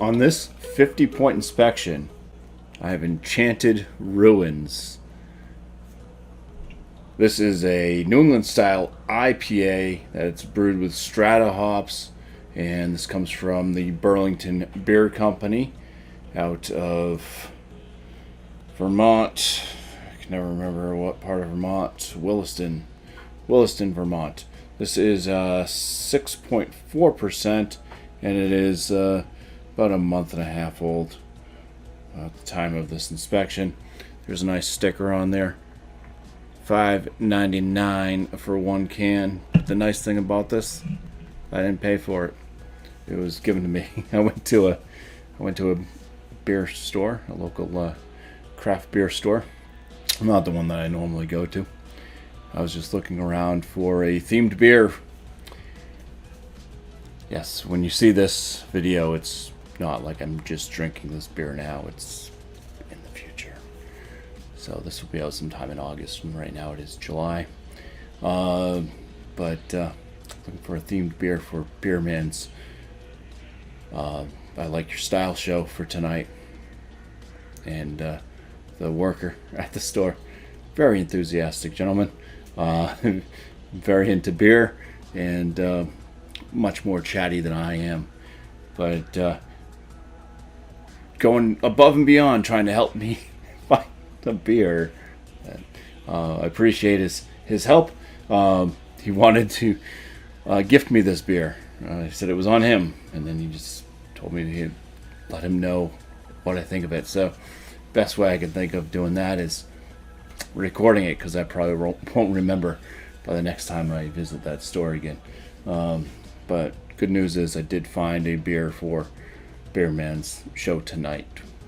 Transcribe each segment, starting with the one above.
On this 50-point inspection, I have Enchanted RUNES. This is a New England style IPA that's brewed with Strata hops, and this comes from the Burlington Beer Company out of Vermont. I can never remember what part of Vermont. Williston, Vermont. This is 6.4%, and it is about a month and a half old at the time of this inspection. There's a nice sticker on there. $5.99 for one can. The nice thing about this, I didn't pay for it. It was given to me. I went to a beer store, a local craft beer store. Not the one that I normally go to. I was just looking around for a themed beer. Yes, when you see this video, it's not like I'm just drinking this beer now. It's in the future. So this will be out sometime in August, and right now it is July. But looking for a themed beer for Beer Man's. I like your style show for tonight. And the worker at the store, very enthusiastic gentleman. Very into beer, and much more chatty than I am, but going above and beyond trying to help me find a beer. I appreciate his help. He wanted to gift me this beer. He said it was on him, and then he just told me to let him know what I think of it. So best way I can think of doing that is recording it, because I probably won't remember by the next time I visit that store again. But good news is I did find a beer for Beer Man's show tonight.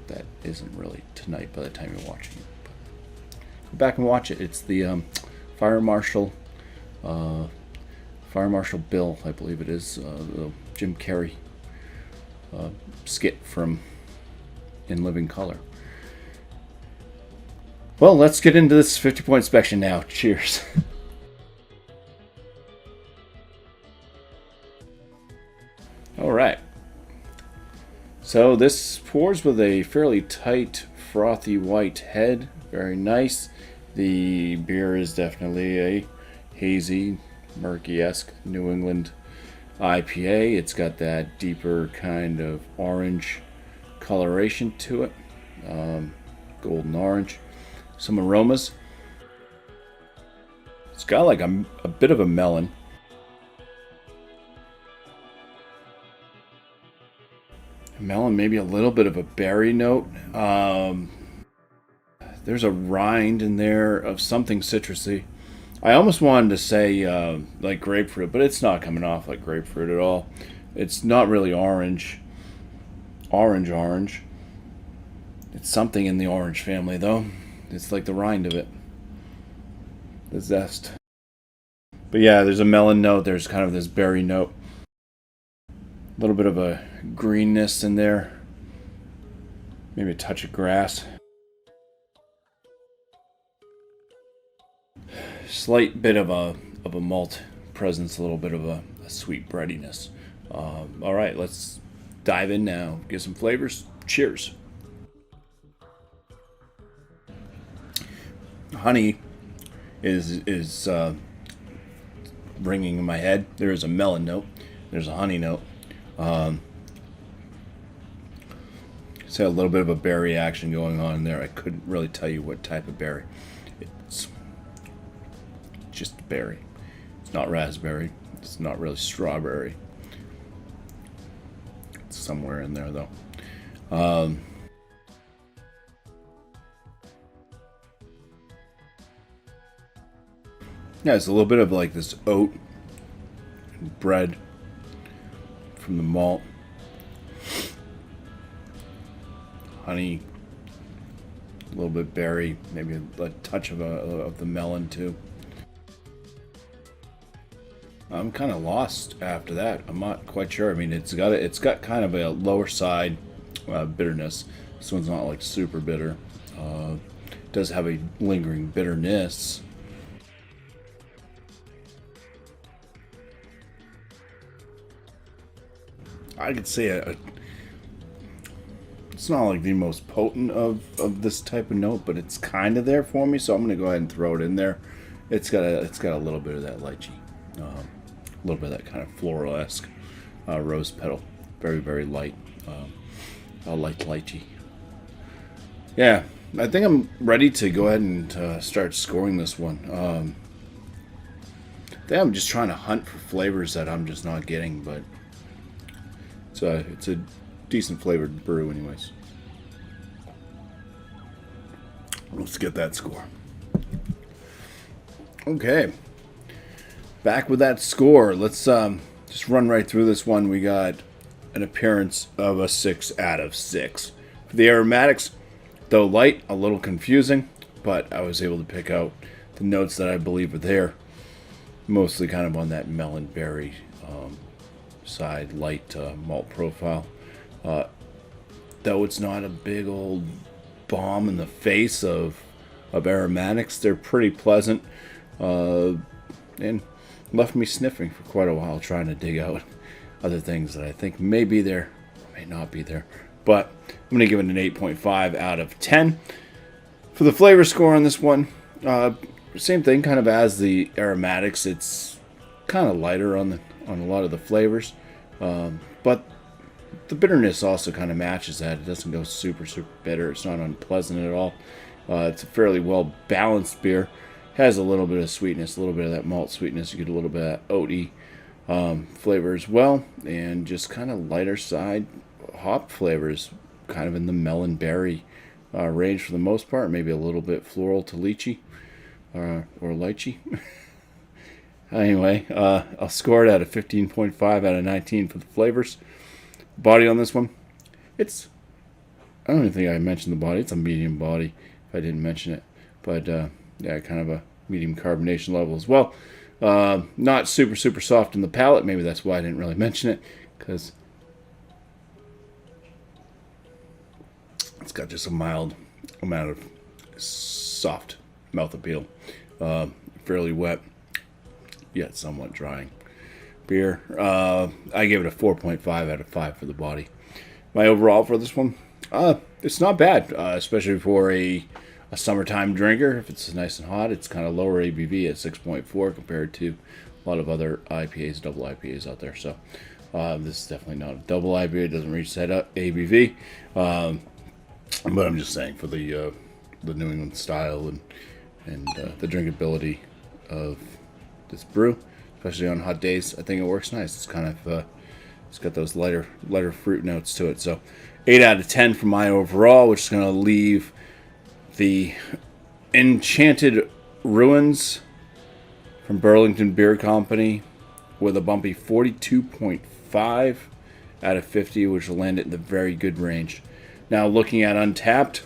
That isn't really tonight by the time you're watching it. But go back and watch it. It's the Fire Marshal Bill, I believe it is, the Jim Carrey skit from In Living Color. Well, let's get into this 50-point inspection now. Cheers. All right. So this pours with a fairly tight, frothy white head. Very nice. The beer is definitely a hazy, murky-esque New England IPA. It's got that deeper kind of orange coloration to it. Golden orange. Some aromas. It's got like a bit of a melon. Maybe a little bit of a berry note. There's a rind in there of something citrusy. I almost wanted to say like grapefruit, but it's not coming off like grapefruit at all. It's not really orange. Orange. It's something in the orange family, though. It's like the rind of it. The zest. But yeah, there's a melon note. There's kind of this berry note. A little bit of a greenness in there. Maybe a touch of grass. Slight bit of a malt presence. A little bit of a sweet breadiness. All right, let's dive in now. Get some flavors. Cheers. Honey is ringing in my head. There is a melon note. There's a honey note. So a little bit of a berry action going on there. I couldn't really tell you what type of berry. It's just berry. It's not raspberry. It's not really strawberry. It's somewhere in there, though. Yeah, it's a little bit of like this oat and bread from the malt. Honey, a little bit berry, maybe a touch of the melon too. I'm kind of lost after that. I'm not quite sure. I mean, it's got kind of a lower side bitterness. This one's not like super bitter. It does have a lingering bitterness. I could say a It's not like the most potent of this type of note, but it's kind of there for me, so I'm going to go ahead and throw it in there. It's got a little bit of that lychee, a little bit of that kind of floral-esque rose petal. Very, very light, light lychee. Yeah, I think I'm ready to go ahead and start scoring this one. I think I'm just trying to hunt for flavors that I'm just not getting, but it's a decent flavored brew anyways. Let's get that score. Okay, back with that score. Let's just run right through this one. We got an appearance of a 6 out of 6. For the aromatics, though light, a little confusing, but I was able to pick out the notes that I believe are there. Mostly kind of on that melon berry side, light malt profile. Though it's not a big old bomb in the face of aromatics, they're pretty pleasant, and left me sniffing for quite a while, trying to dig out other things that I think may be there, or may not be there. But I'm going to give it an 8.5 out of 10. For the flavor score on this one, same thing, kind of as the aromatics. It's kind of lighter on a lot of the flavors, but the bitterness also kind of matches that. It doesn't go super bitter. It's not unpleasant at all. It's a fairly well balanced beer. Has a little bit of sweetness, a little bit of that malt sweetness. You get a little bit of that oaty flavor as well, and just kind of lighter side hop flavors, kind of in the melon berry range for the most part. Maybe a little bit floral to lychee. Or lychee. Anyway, I'll score it at a 15.5 out of 19 for the flavors. Body on this one, I don't even think I mentioned the body. It's a medium body, if I didn't mention it. But, yeah, kind of a medium carbonation level as well. Not super soft in the palate. Maybe that's why I didn't really mention it, because it's got just a mild amount of soft mouth appeal. Fairly wet, yet somewhat drying beer. I give it a 4.5 out of 5 for the body. My overall for this one, it's not bad, especially for a summertime drinker. If it's nice and hot, it's kind of lower ABV at 6.4 compared to a lot of other IPAs, double IPAs out there. So this is definitely not a double IPA. It doesn't reach that ABV. But I'm just saying, for the New England style and the drinkability of this brew, especially on hot days, I think it works nice. It's kind of it's got those lighter fruit notes to it. So 8 out of 10 for my overall, which is going to leave the Enchanted RUNES from Burlington Beer Company with a BuMpy 42.5 out of 50, which will land it in the very good range. Now, looking at Untapped,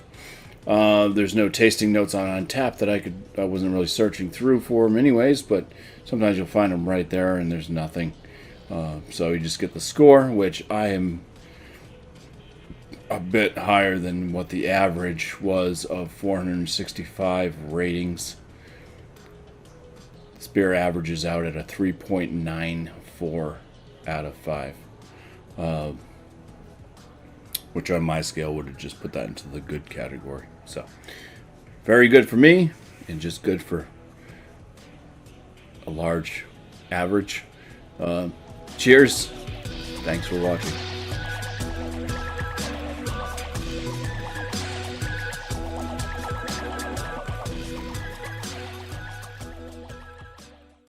there's no tasting notes on Untapped that I wasn't really searching through for them anyways, but sometimes you'll find them right there and there's nothing. So you just get the score, which I am a bit higher than what the average was of 465 ratings. This beer averages out at a 3.94 out of 5. Which on my scale would have just put that into the good category. So, very good for me, and just good for a large average. Cheers. Thanks for watching.